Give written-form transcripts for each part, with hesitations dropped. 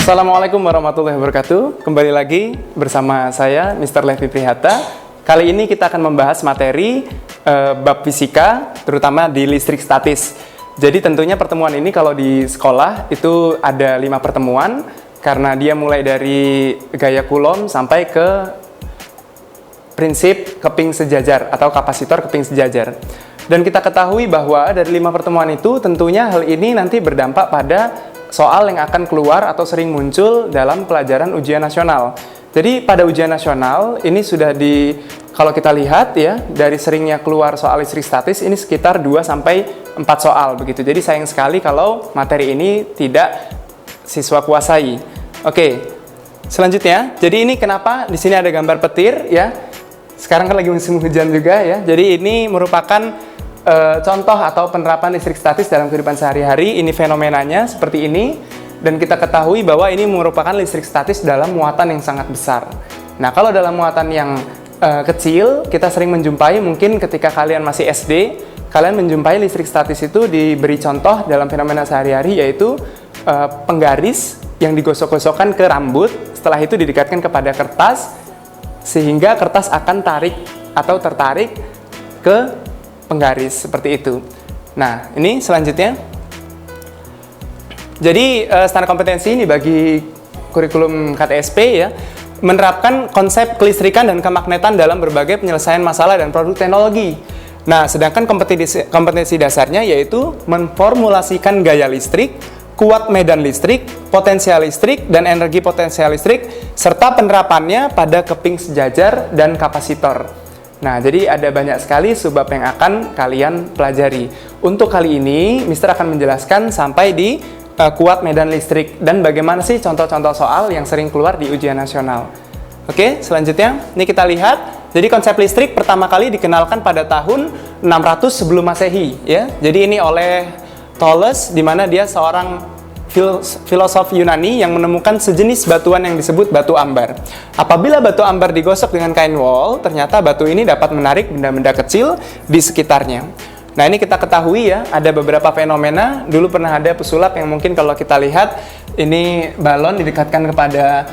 Assalamualaikum warahmatullahi wabarakatuh. Kembali lagi bersama saya Mr. Levi Prihata. Kali ini kita akan membahas materi bab fisika, terutama di listrik statis. Jadi tentunya pertemuan ini kalau di sekolah itu ada 5 pertemuan, karena dia mulai dari gaya Coulomb sampai ke prinsip keping sejajar atau kapasitor keping sejajar. Dan kita ketahui bahwa dari 5 pertemuan itu tentunya hal ini nanti berdampak pada soal yang akan keluar atau sering muncul dalam pelajaran ujian nasional. Jadi pada ujian nasional ini sudah kalau kita lihat ya, dari seringnya keluar soal listrik statis ini sekitar 2 sampai 4 soal begitu. Jadi sayang sekali kalau materi ini tidak siswa kuasai. Oke. Selanjutnya, jadi ini kenapa di sini ada gambar petir ya. Sekarang kan lagi musim hujan juga ya. Jadi ini merupakan contoh atau penerapan listrik statis dalam kehidupan sehari-hari. Ini fenomenanya seperti ini, dan kita ketahui bahwa ini merupakan listrik statis dalam muatan yang sangat besar. Nah, kalau dalam muatan yang kecil, kita sering menjumpai, mungkin ketika kalian masih SD, kalian menjumpai listrik statis itu diberi contoh dalam fenomena sehari-hari, yaitu penggaris yang digosok-gosokkan ke rambut, setelah itu didekatkan kepada kertas, sehingga kertas akan tarik atau tertarik ke penggaris seperti itu. Nah, ini selanjutnya. Jadi standar kompetensi ini bagi kurikulum KTSP ya, menerapkan konsep kelistrikan dan kemagnetan dalam berbagai penyelesaian masalah dan produk teknologi. Nah, sedangkan kompetensi dasarnya yaitu memformulasikan gaya listrik, kuat medan listrik, potensial listrik, dan energi potensial listrik, serta penerapannya pada keping sejajar dan kapasitor. Nah, jadi ada banyak sekali subbab yang akan kalian pelajari. Untuk kali ini, Mister akan menjelaskan sampai di kuat medan listrik dan bagaimana sih contoh-contoh soal yang sering keluar di ujian nasional. Oke, selanjutnya, ini kita lihat. Jadi konsep listrik pertama kali dikenalkan pada tahun 600 sebelum Masehi, ya. Jadi ini oleh Thales, di mana dia seorang filosof Yunani yang menemukan sejenis batuan yang disebut batu ambar. Apabila batu ambar digosok dengan kain wol, ternyata batu ini dapat menarik benda-benda kecil di sekitarnya. Nah, ini kita ketahui ya, ada beberapa fenomena. Dulu pernah ada pesulap yang mungkin kalau kita lihat, ini balon didekatkan kepada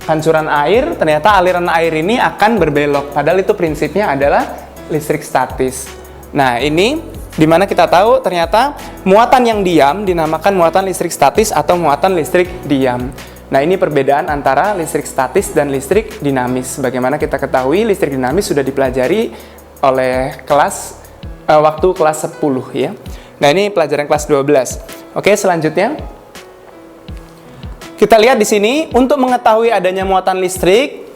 pancuran air, ternyata aliran air ini akan berbelok. Padahal itu prinsipnya adalah listrik statis. Nah, ini dimana kita tahu ternyata muatan yang diam dinamakan muatan listrik statis atau muatan listrik diam. Nah, ini perbedaan antara listrik statis dan listrik dinamis. Bagaimana kita ketahui listrik dinamis sudah dipelajari oleh waktu kelas 10 ya. Nah, ini pelajaran kelas 12. Oke, selanjutnya kita lihat di sini untuk mengetahui adanya muatan listrik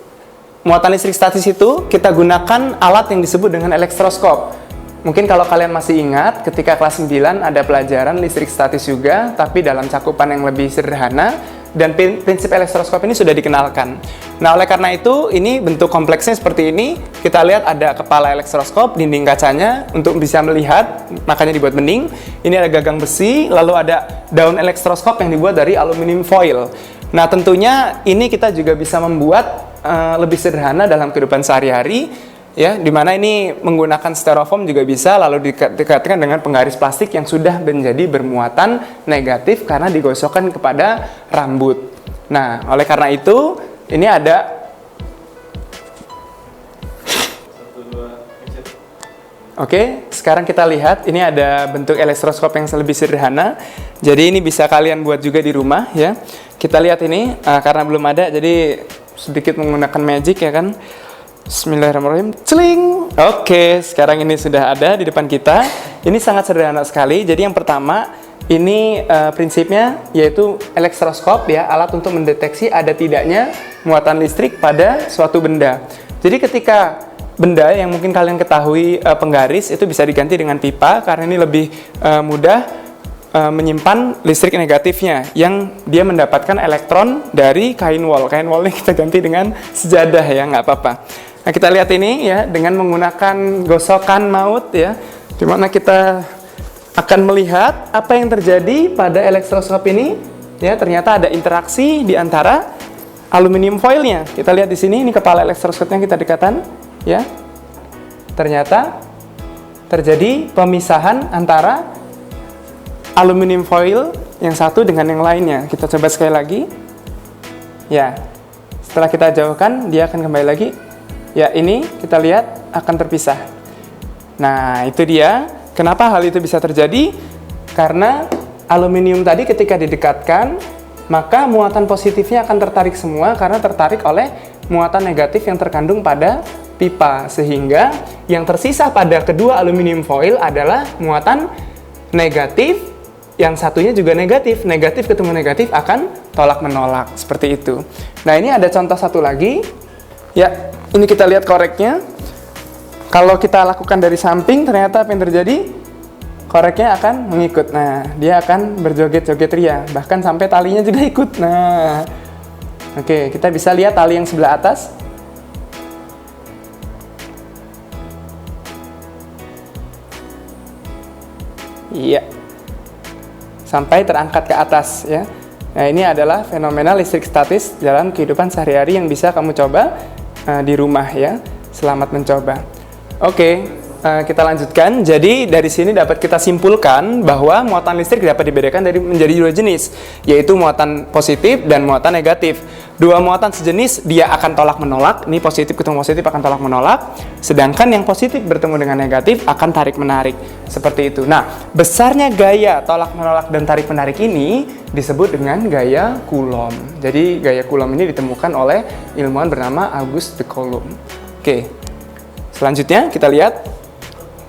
statis itu kita gunakan alat yang disebut dengan elektroskop. Mungkin kalau kalian masih ingat, ketika kelas 9 ada pelajaran listrik statis juga, tapi dalam cakupan yang lebih sederhana, dan prinsip elektroskop ini sudah dikenalkan. Nah, oleh karena itu, ini bentuk kompleksnya seperti ini. Kita lihat ada kepala elektroskop, dinding kacanya, untuk bisa melihat, makanya dibuat bening. Ini ada gagang besi, lalu ada daun elektroskop yang dibuat dari aluminium foil. Nah, tentunya ini kita juga bisa membuat lebih sederhana dalam kehidupan sehari-hari, ya, dimana ini menggunakan styrofoam juga bisa, lalu dikatakan dengan penggaris plastik yang sudah menjadi bermuatan negatif karena digosokkan kepada rambut. Nah, oleh karena itu ini ada Oke, sekarang kita lihat ini ada bentuk elektroskop yang lebih sederhana. Jadi ini bisa kalian buat juga di rumah ya. Kita lihat ini karena belum ada, jadi sedikit menggunakan magic ya kan. Bismillahirrahmanirrahim. Celing. Oke, sekarang ini sudah ada di depan kita. Ini sangat sederhana sekali. Jadi yang pertama, ini prinsipnya yaitu elektroskop ya, alat untuk mendeteksi ada tidaknya muatan listrik pada suatu benda. Jadi ketika benda yang mungkin kalian ketahui penggaris itu bisa diganti dengan pipa, karena ini lebih mudah menyimpan listrik negatifnya yang dia mendapatkan elektron dari kain wol. Kain wolnya kita ganti dengan sejadah ya, nggak apa-apa. Nah, kita lihat ini ya, dengan menggunakan gosokan maut ya, dimana kita akan melihat apa yang terjadi pada elektroskop ini ya. Ternyata ada interaksi di antara aluminium foilnya. Kita lihat di sini, ini kepala elektroskopnya kita dekatkan ya. Ternyata terjadi pemisahan antara aluminium foil yang satu dengan yang lainnya. Kita coba sekali lagi. Ya, setelah kita jauhkan, dia akan kembali lagi. Ya, ini kita lihat akan terpisah. Nah, itu dia. Kenapa hal itu bisa terjadi? Karena aluminium tadi ketika didekatkan, maka muatan positifnya akan tertarik semua karena tertarik oleh muatan negatif yang terkandung pada pipa. Sehingga yang tersisa pada kedua aluminium foil adalah muatan negatif, yang satunya juga negatif. Negatif ketemu negatif akan tolak-menolak, seperti itu. Nah, ini ada contoh satu lagi. Ya, ini kita lihat koreknya. Kalau kita lakukan dari samping, ternyata apa yang terjadi? Koreknya akan mengikut. Nah, dia akan berjoget-joget ria. Bahkan sampai talinya juga ikut. Nah, oke, kita bisa lihat tali yang sebelah atas. Iya. Sampai terangkat ke atas, ya. Nah, ini adalah fenomena listrik statis dalam kehidupan sehari-hari yang bisa kamu coba di rumah, ya. Selamat mencoba. Oke. Kita lanjutkan. Jadi dari sini dapat kita simpulkan bahwa muatan listrik dapat dibedakan menjadi dua jenis, yaitu muatan positif dan muatan negatif. Dua muatan sejenis dia akan tolak menolak. Ini positif ketemu positif akan tolak menolak. Sedangkan yang positif bertemu dengan negatif akan tarik menarik. Seperti itu. Nah, besarnya gaya tolak menolak dan tarik menarik ini disebut dengan gaya Coulomb. Jadi gaya Coulomb ini ditemukan oleh ilmuwan bernama Auguste de Coulomb. Oke. Selanjutnya kita lihat.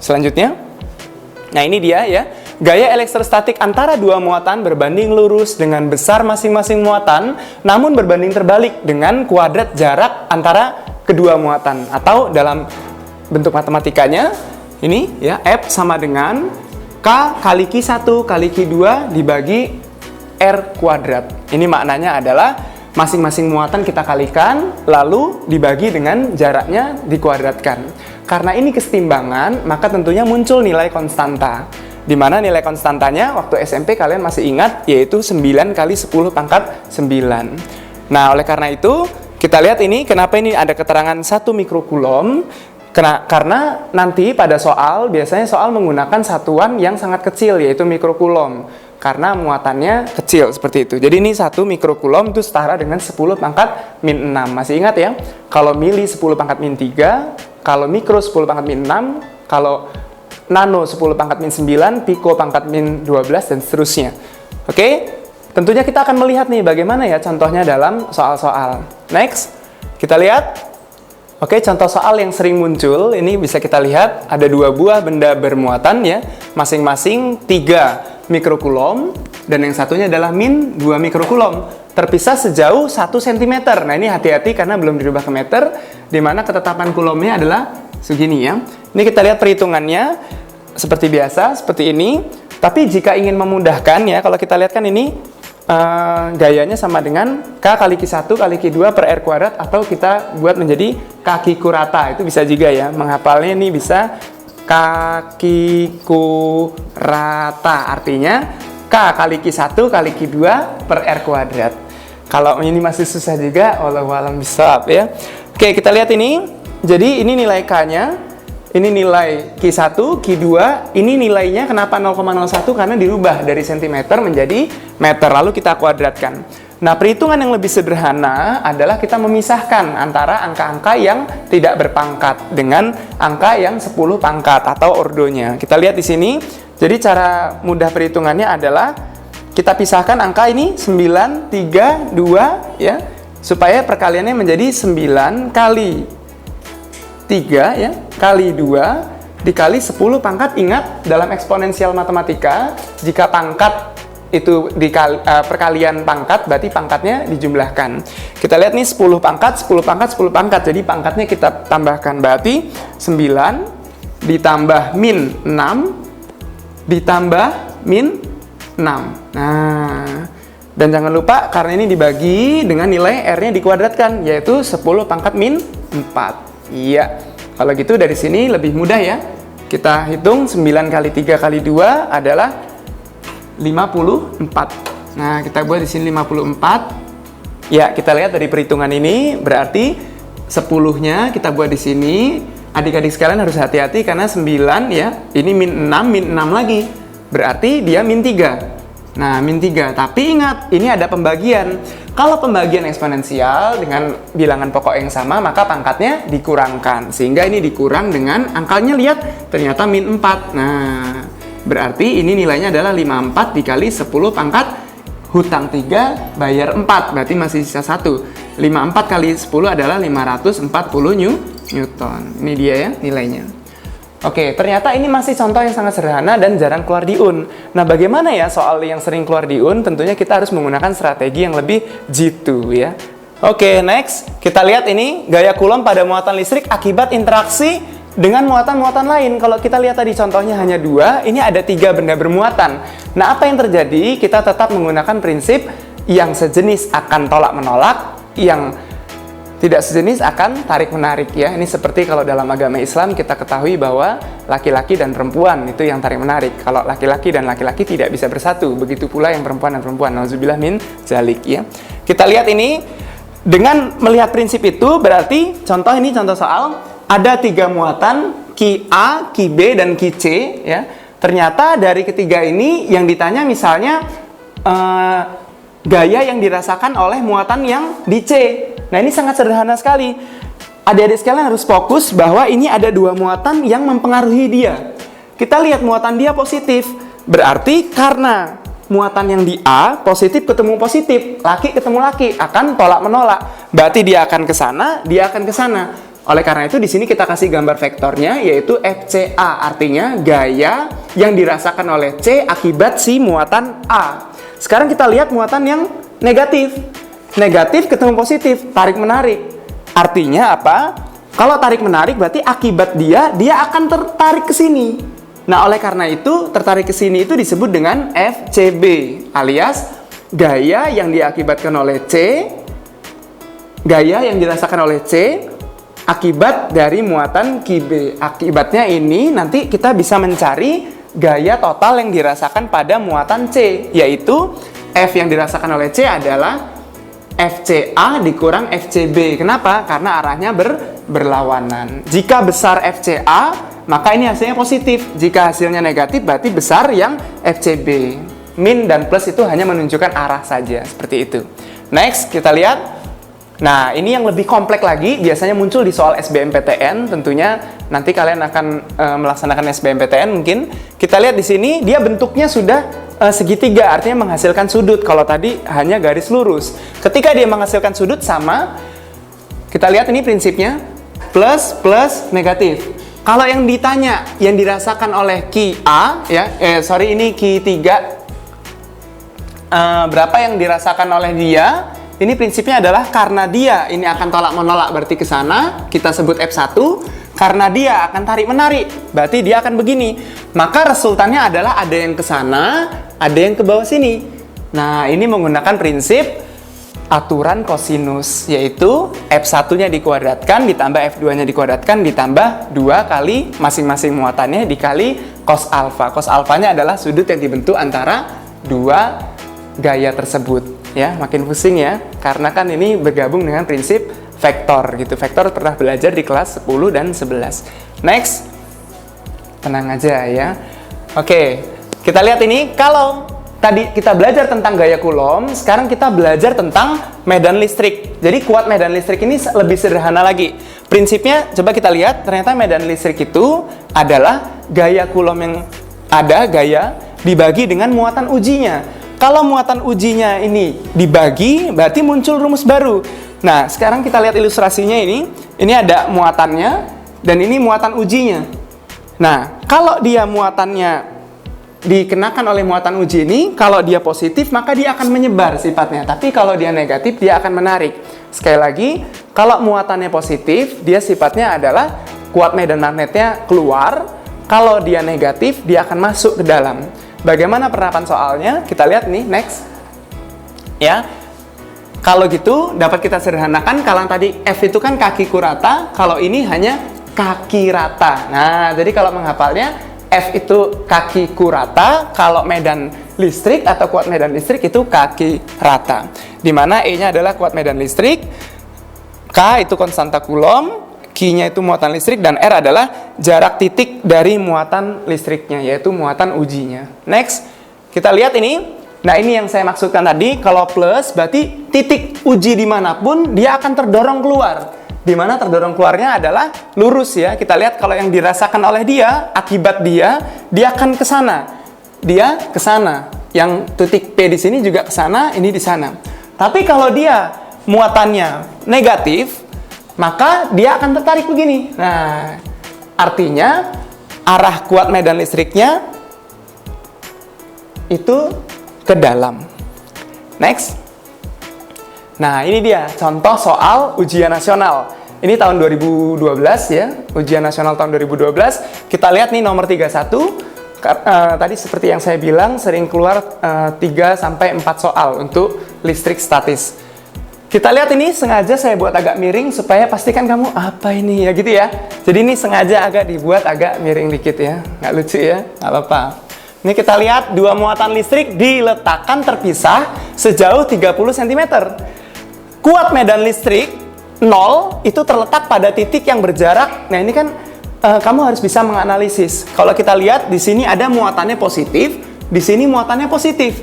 Nah, ini dia, ya. Gaya elektrostatik antara dua muatan berbanding lurus dengan besar masing-masing muatan, namun berbanding terbalik dengan kuadrat jarak antara kedua muatan. Atau dalam bentuk matematikanya, ini ya, F sama dengan K kali Q1 kali Q2 dibagi R kuadrat. Ini maknanya adalah masing-masing muatan kita kalikan, lalu dibagi dengan jaraknya dikuadratkan. Karena ini kesetimbangan, maka tentunya muncul nilai konstanta. Di mana nilai konstantanya waktu SMP kalian masih ingat, yaitu 9 kali 10 pangkat 9. Nah, oleh karena itu, kita lihat ini, kenapa ini ada keterangan 1 mikrocoulomb. Karena nanti pada soal, biasanya soal menggunakan satuan yang sangat kecil, yaitu mikrocoulomb. Karena muatannya kecil, seperti itu. Jadi ini 1 mikrocoulomb itu setara dengan 10 pangkat min 6. Masih ingat ya? Kalau mili 10 pangkat min 3, kalau mikro 10 pangkat min 6, kalau nano 10 pangkat min 9, piko pangkat min 12, dan seterusnya. Oke? Tentunya kita akan melihat nih bagaimana ya contohnya dalam soal-soal. Next, kita lihat. Oke, contoh soal yang sering muncul, ini bisa kita lihat ada dua buah benda bermuatan ya, masing-masing 3 mikrocoulomb, dan yang satunya adalah min 2 mikrocoulomb. Terpisah sejauh 1 cm. Nah, ini hati-hati karena belum dirubah ke meter, di mana ketetapan coulombnya adalah segini ya. Ini kita lihat perhitungannya seperti biasa, seperti ini. Tapi jika ingin memudahkan ya, kalau kita lihat kan ini gayanya sama dengan K kali Q1 kali Q2 per R kuadrat, atau kita buat menjadi kakiku rata. Itu bisa juga ya, menghafalnya ini bisa kakiku rata. Artinya K kali Q1 kali Q2 per R kuadrat. Kalau ini masih susah juga, wallahu a'lam bishawab ya. Oke, kita lihat ini. Jadi ini nilai K-nya, ini nilai Q1, Q2, ini nilainya kenapa 0,01? Karena dirubah dari cm menjadi meter, lalu kita kuadratkan. Nah, perhitungan yang lebih sederhana adalah kita memisahkan antara angka-angka yang tidak berpangkat dengan angka yang 10 pangkat atau ordonya. Kita lihat di sini. Jadi cara mudah perhitungannya adalah kita pisahkan angka ini 9, 3, 2 ya, supaya perkaliannya menjadi 9 kali 3 ya, kali 2 dikali 10 pangkat. Ingat, dalam eksponensial matematika, jika pangkat itu perkalian pangkat, berarti pangkatnya dijumlahkan. Kita lihat nih 10 pangkat, 10 pangkat, 10 pangkat. Jadi pangkatnya kita tambahkan, berarti 9 ditambah min 6 ditambah min 6. Nah, dan jangan lupa karena ini dibagi dengan nilai R-nya dikuadratkan, yaitu 10 pangkat min 4. Iya, kalau gitu dari sini lebih mudah ya. Kita hitung 9 kali 3 kali 2 adalah 54. Nah, kita buat di sini 54. Ya, kita lihat dari perhitungan ini berarti 10-nya kita buat di sini. Adik-adik sekalian harus hati-hati karena 9 ya, ini min 6 lagi. Berarti dia min 3. Nah, min 3. Tapi ingat, ini ada pembagian. Kalau pembagian eksponensial dengan bilangan pokok yang sama, maka pangkatnya dikurangkan. Sehingga ini dikurang dengan angkanya, lihat, ternyata min 4. Nah, berarti ini nilainya adalah 54 dikali 10 pangkat hutang 3, bayar 4. Berarti masih sisa 1. 54 kali 10 adalah 540 Newton. Ini dia ya nilainya. Oke, ternyata ini masih contoh yang sangat sederhana dan jarang keluar di UN. Nah, bagaimana ya soal yang sering keluar di UN? Tentunya kita harus menggunakan strategi yang lebih jitu ya. Oke, next. Kita lihat ini gaya Coulomb pada muatan listrik akibat interaksi dengan muatan-muatan lain. Kalau kita lihat tadi contohnya hanya 2, ini ada 3 benda bermuatan. Nah, apa yang terjadi? Kita tetap menggunakan prinsip yang sejenis akan tolak-menolak, yang tidak sejenis akan tarik-menarik ya. Ini seperti kalau dalam agama Islam kita ketahui bahwa laki-laki dan perempuan itu yang tarik-menarik. Kalau laki-laki dan laki-laki tidak bisa bersatu, begitu pula yang perempuan dan perempuan. Nauzubillah min zalik ya. Kita lihat ini, dengan melihat prinsip itu berarti contoh ini contoh soal, ada 3 muatan Ki A, Ki B, dan Ki C ya. Ternyata dari ketiga ini yang ditanya misalnya gaya yang dirasakan oleh muatan yang di C. Nah, ini sangat sederhana sekali. Adik-adik sekalian harus fokus bahwa ini ada 2 muatan yang mempengaruhi dia. Kita lihat muatan dia positif. Berarti karena muatan yang di A positif ketemu positif, laki ketemu laki, akan tolak-menolak. Berarti dia akan ke sana, dia akan ke sana. Oleh karena itu di sini kita kasih gambar vektornya yaitu FCA, artinya gaya yang dirasakan oleh C akibat si muatan A. Sekarang kita lihat muatan yang negatif. Negatif ketemu positif, tarik-menarik. Artinya apa? Kalau tarik-menarik berarti akibat dia akan tertarik ke sini. Nah, oleh karena itu, tertarik ke sini itu disebut dengan FCB, alias gaya yang diakibatkan oleh C, gaya yang dirasakan oleh C, akibat dari muatan Ki B. Akibatnya ini nanti kita bisa mencari gaya total yang dirasakan pada muatan C, yaitu F yang dirasakan oleh C adalah FCA dikurang FCB. Kenapa? Karena arahnya berlawanan. Jika besar FCA, maka ini hasilnya positif. Jika hasilnya negatif, berarti besar yang FCB. Min dan plus itu hanya menunjukkan arah saja, seperti itu. Next, kita lihat. Nah, ini yang lebih kompleks lagi, biasanya muncul di soal SBMPTN. Tentunya nanti kalian akan melaksanakan SBMPTN mungkin. Kita lihat di sini, dia bentuknya sudah segitiga, artinya menghasilkan sudut. Kalau tadi hanya garis lurus. Ketika dia menghasilkan sudut sama, kita lihat ini prinsipnya plus plus negatif. Kalau yang ditanya yang dirasakan oleh Ki A ya, ini Ki 3 berapa yang dirasakan oleh dia? Ini prinsipnya adalah karena dia ini akan tolak menolak berarti ke sana, kita sebut F1. Karena dia akan tarik menarik, berarti dia akan begini. Maka resultannya adalah ada yang ke sana, ada yang ke bawah sini. Nah, ini menggunakan prinsip aturan kosinus, yaitu F1-nya dikuadratkan ditambah F2-nya dikuadratkan ditambah 2 kali masing-masing muatannya dikali cos alfa. Cos alfanya adalah sudut yang dibentuk antara 2 gaya tersebut. Ya, makin pusing ya, karena kan ini bergabung dengan prinsip vektor gitu. Vektor pernah belajar di kelas 10 dan 11. Next. Tenang aja ya. Oke, kita lihat ini. Kalau tadi kita belajar tentang gaya Coulomb, sekarang kita belajar tentang medan listrik. Jadi kuat medan listrik ini lebih sederhana lagi. Prinsipnya coba kita lihat, ternyata medan listrik itu adalah gaya Coulomb yang ada, gaya dibagi dengan muatan ujinya. Kalau muatan ujinya ini dibagi, berarti muncul rumus baru. Nah, sekarang kita lihat ilustrasinya ini. Ini ada muatannya, dan ini muatan ujinya. Nah, kalau dia muatannya dikenakan oleh muatan uji ini, kalau dia positif, maka dia akan menyebar sifatnya. Tapi kalau dia negatif, dia akan menarik. Sekali lagi, kalau muatannya positif, dia sifatnya adalah kuat medan magnetnya keluar. Kalau dia negatif, dia akan masuk ke dalam. Bagaimana penerapan soalnya? Kita lihat nih, next. Ya. Kalau gitu, dapat kita sederhanakan. Kalau tadi F itu kan kakiku rata, kalau ini hanya kaki rata. Nah, jadi kalau menghafalnya, F itu kakiku rata, kalau medan listrik atau kuat medan listrik itu kaki rata. Di mana E-nya adalah kuat medan listrik, K itu konstanta Coulomb, Q-nya itu muatan listrik, dan R adalah jarak titik dari muatan listriknya, yaitu muatan ujinya. Next, kita lihat ini. Nah, ini yang saya maksudkan tadi, kalau plus berarti titik uji dimanapun dia akan terdorong keluar. Dimana terdorong keluarnya adalah lurus ya. Kita lihat kalau yang dirasakan oleh dia, akibat dia akan ke sana. Dia ke sana. Yang titik P di sini juga ke sana, ini di sana. Tapi kalau dia muatannya negatif, maka dia akan tertarik begini. Nah, artinya arah kuat medan listriknya itu ke dalam. Next. Nah, ini dia contoh soal ujian nasional. Ini tahun 2012 ya, ujian nasional tahun 2012. Kita lihat nih nomor 31. Tadi seperti yang saya bilang sering keluar 3-4 soal untuk listrik statis. Kita lihat ini sengaja saya buat agak miring supaya pastikan kamu apa ini ya gitu ya. Jadi ini sengaja agak dibuat agak miring dikit ya. Nggak lucu ya, nggak apa-apa. Ini kita lihat dua muatan listrik diletakkan terpisah sejauh 30 cm. Kuat medan listrik 0 itu terletak pada titik yang berjarak. Nah, ini kan kamu harus bisa menganalisis. Kalau kita lihat di sini ada muatannya positif, di sini muatannya positif.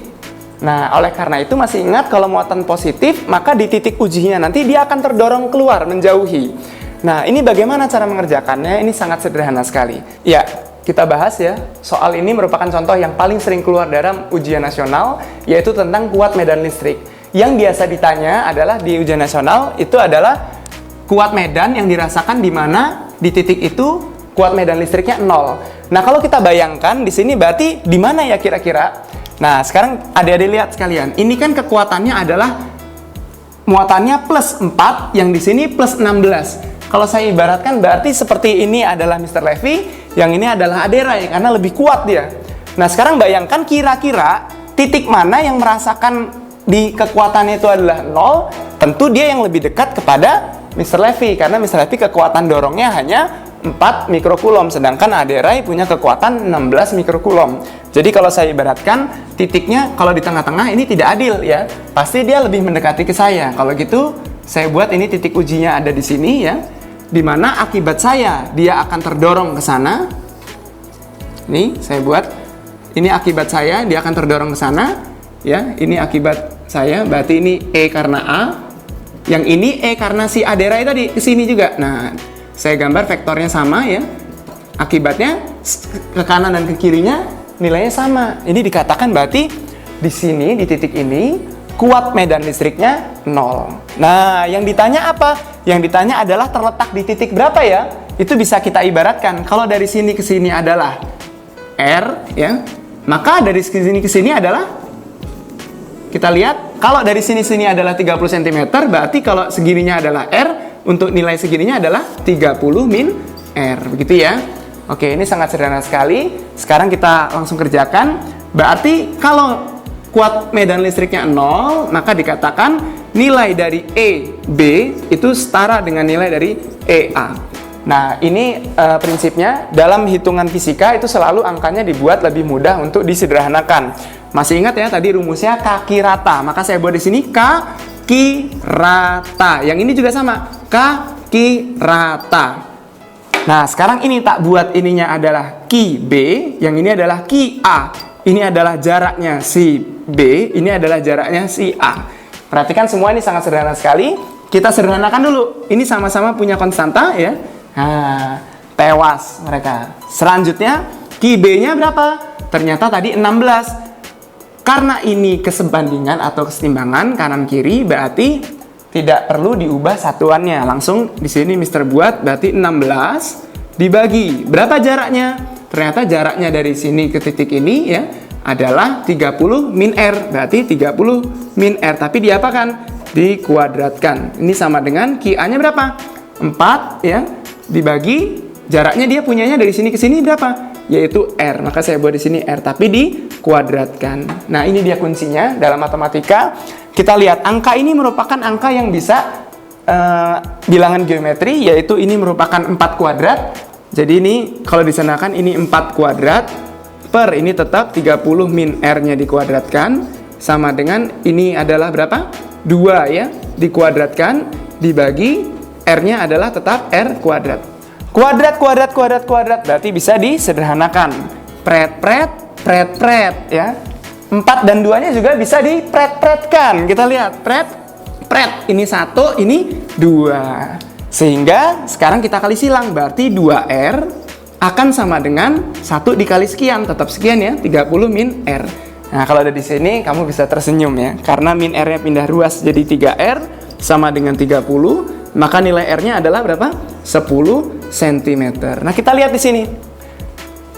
Nah, oleh karena itu masih ingat kalau muatan positif, maka di titik ujinya nanti dia akan terdorong keluar, menjauhi. Nah, ini bagaimana cara mengerjakannya? Ini sangat sederhana sekali. Ya, kita bahas ya. Soal ini merupakan contoh yang paling sering keluar dalam ujian nasional, yaitu tentang kuat medan listrik. Yang biasa ditanya adalah di ujian nasional itu adalah kuat medan yang dirasakan di mana di titik itu kuat medan listriknya 0. Nah, kalau kita bayangkan di sini berarti di mana ya kira-kira? Nah, sekarang adik-adik lihat sekalian. Ini kan kekuatannya adalah muatannya plus 4, yang di sini plus 16. Kalau saya ibaratkan berarti seperti ini adalah Mr. Levy, yang ini adalah Aderai karena lebih kuat dia. Nah, sekarang bayangkan kira-kira titik mana yang merasakan di kekuatannya itu adalah 0, tentu dia yang lebih dekat kepada Mr. Levy karena Mr. Levy kekuatan dorongnya hanya 4 mikrokulom, sedangkan Aderai punya kekuatan 16 mikrokulom. Jadi kalau saya ibaratkan titiknya kalau di tengah-tengah ini tidak adil ya. Pasti dia lebih mendekati ke saya. Kalau gitu saya buat ini titik ujinya ada di sini ya. Di mana akibat saya dia akan terdorong ke sana. Nih, saya buat ini akibat saya dia akan terdorong ke sana ya. Ini akibat saya, berarti ini E karena A. Yang ini E karena si Aderai tadi ke sini juga. Nah, saya gambar vektornya sama ya. Akibatnya ke kanan dan ke kirinya nilainya sama. Ini dikatakan berarti di sini di titik ini kuat medan listriknya 0. Nah, yang ditanya apa? Yang ditanya adalah terletak di titik berapa ya? Itu bisa kita ibaratkan. Kalau dari sini ke sini adalah R ya, maka dari sini ke sini adalah, kita lihat kalau dari sini adalah 30 cm, berarti kalau segininya adalah R, untuk nilai segininya adalah 30 min R, begitu ya. Oke, ini sangat sederhana sekali. Sekarang kita langsung kerjakan. Berarti kalau kuat medan listriknya 0, maka dikatakan nilai dari EB itu setara dengan nilai dari EA. Nah, ini prinsipnya dalam hitungan fisika itu selalu angkanya dibuat lebih mudah untuk disederhanakan. Masih ingat ya tadi rumusnya kaki rata. Maka saya buat di sini kaki rata. Yang ini juga sama, kaki rata. Nah, sekarang ini tak buat ininya adalah ki B, yang ini adalah ki A. Ini adalah jaraknya si B, ini adalah jaraknya si A. Perhatikan semua ini sangat sederhana sekali. Kita sederhanakan dulu. Ini sama-sama punya konstanta ya. Nah, tewas mereka. Selanjutnya, ki B-nya berapa? Ternyata tadi 16. Karena ini kesebandingan atau kesetimbangan kanan kiri, berarti tidak perlu diubah satuannya. Langsung di sini Mister buat berarti 16 dibagi. Berapa jaraknya? Ternyata jaraknya dari sini ke titik ini ya adalah 30 min R. Berarti 30 min R. Tapi diapakan? Dikuadratkan. Ini sama dengan Ki-A-nya berapa? 4 ya. Dibagi jaraknya dia punyanya dari sini ke sini berapa? Yaitu R. Maka saya buat di sini R tapi dikuadratkan. Nah, ini dia kuncinya dalam matematika. Kita lihat angka ini merupakan angka yang bisa bilangan geometri, yaitu ini merupakan 4 kuadrat. Jadi ini kalau disanakan ini 4 kuadrat per ini tetap 30 min R-nya dikuadratkan sama dengan ini adalah berapa? 2 ya, dikuadratkan dibagi R-nya adalah tetap R kuadrat. Kuadrat berarti bisa disederhanakan. Pret ya. 4 dan 2-nya juga bisa dipret-pretkan. Kita lihat, pret. Ini 1, ini 2. Sehingga sekarang kita kali silang, berarti 2R akan sama dengan 1 dikali sekian, tetap sekian ya, 30 min R. Nah, kalau ada di sini kamu bisa tersenyum ya, karena min R-nya pindah ruas jadi 3R sama dengan 30, maka nilai R-nya adalah berapa? 10 cm. Nah, kita lihat di sini.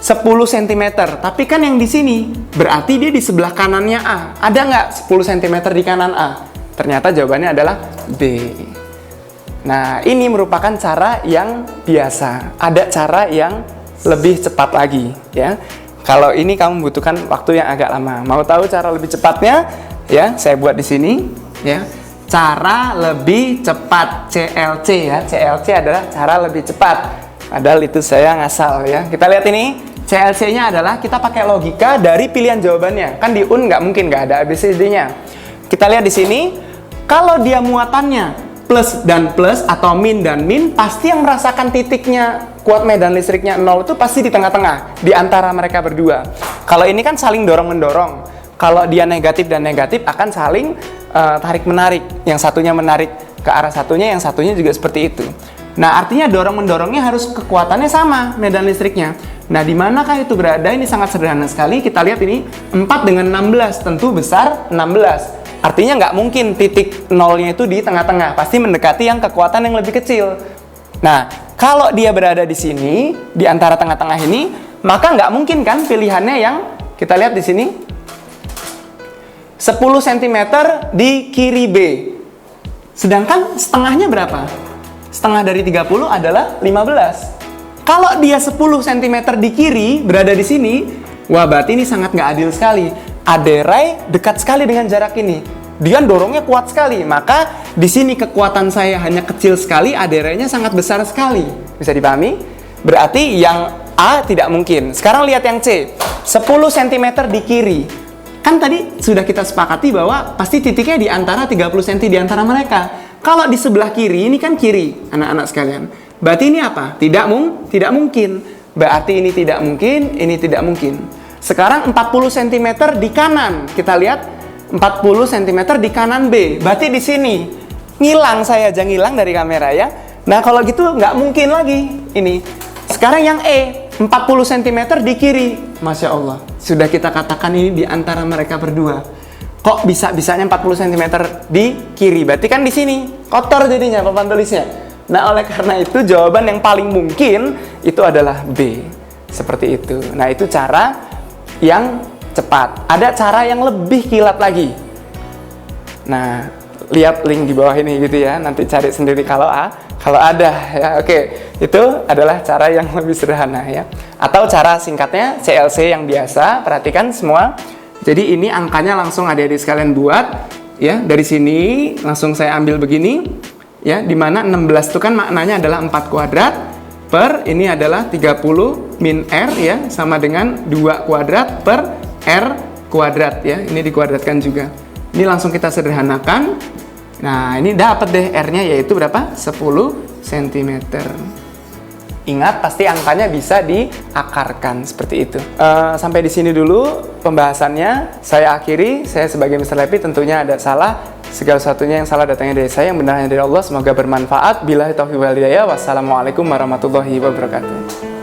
10 cm, tapi kan yang di sini berarti dia di sebelah kanannya A. Ada nggak 10 cm di kanan A? Ternyata jawabannya adalah B. Nah, ini merupakan cara yang biasa. Ada cara yang lebih cepat lagi, ya. Kalau ini kamu membutuhkan waktu yang agak lama. Mau tahu cara lebih cepatnya? Ya, saya buat di sini, ya. Cara lebih cepat, CLC ya. CLC adalah cara lebih cepat. Padahal itu saya ngasal ya. Kita lihat ini. CLC-nya adalah kita pakai logika dari pilihan jawabannya. Kan di UN nggak mungkin nggak ada ABCD-nya. Kita lihat di sini, kalau dia muatannya plus dan plus atau min dan min, pasti yang merasakan titiknya kuat medan listriknya 0 itu pasti di tengah-tengah, di antara mereka berdua. Kalau ini kan saling dorong-mendorong. Kalau dia negatif dan negatif akan saling tarik-menarik. Yang satunya menarik ke arah satunya, yang satunya juga seperti itu. Nah, artinya dorong-mendorongnya harus kekuatannya sama medan listriknya. Nah, di manakah itu berada? Ini sangat sederhana sekali. Kita lihat ini 4 dengan 16, tentu besar 16. Artinya nggak mungkin titik nolnya itu di tengah-tengah. Pasti mendekati yang kekuatan yang lebih kecil. Nah, kalau dia berada di sini, di antara tengah-tengah ini, maka nggak mungkin kan pilihannya yang kita lihat di sini. 10 cm di kiri B. Sedangkan setengahnya berapa? Setengah dari 30 adalah 15. Kalau dia 10 cm di kiri, berada di sini, wah berarti ini sangat nggak adil sekali. Aderai dekat sekali dengan jarak ini. Dia dorongnya kuat sekali, maka di sini kekuatan saya hanya kecil sekali, aderainya sangat besar sekali. Bisa dipahami? Berarti yang A tidak mungkin. Sekarang lihat yang C. 10 cm di kiri. Kan tadi sudah kita sepakati bahwa pasti titiknya di antara 30 cm di antara mereka. Kalau di sebelah kiri, ini kan kiri, anak-anak sekalian. Berarti ini apa? Tidak mungkin. Berarti ini tidak mungkin, ini tidak mungkin. Sekarang 40 cm di kanan. Kita lihat 40 cm di kanan B. Berarti di sini. Ngilang, saya aja ngilang dari kamera ya. Nah, kalau gitu nggak mungkin lagi. Ini. Sekarang yang E. 40 cm di kiri. Masya Allah. Sudah kita katakan ini di antara mereka berdua. Kok bisa-bisanya 40 cm di kiri? Berarti kan di sini kotor jadinya papan tulisnya. Nah, oleh karena itu jawaban yang paling mungkin itu adalah B. Seperti itu. Nah, itu cara yang cepat. Ada cara yang lebih kilat lagi. Nah, lihat link di bawah ini gitu ya. Nanti cari sendiri kalau ada ya. Oke, itu adalah cara yang lebih sederhana ya. Atau cara singkatnya CLC yang biasa. Perhatikan semua. Jadi ini angkanya langsung adik-adik sekalian buat ya. Dari sini langsung saya ambil begini ya, dimana 16 itu kan maknanya adalah 4 kuadrat per ini adalah 30 min R ya, sama dengan 2 kuadrat per R kuadrat ya. Ini dikuadratkan juga. Ini langsung kita sederhanakan. Nah, ini dapat deh R-nya yaitu berapa? 10 cm. Ingat, pasti angkanya bisa diakarkan seperti itu. Sampai di sini dulu pembahasannya. Saya akhiri. Saya sebagai Mr. Lepi tentunya ada salah. Segala sesuatunya yang salah datangnya dari saya, yang benarnya dari Allah. Semoga bermanfaat. Billahi taufiq wal hidayah. Wassalamualaikum warahmatullahi wabarakatuh.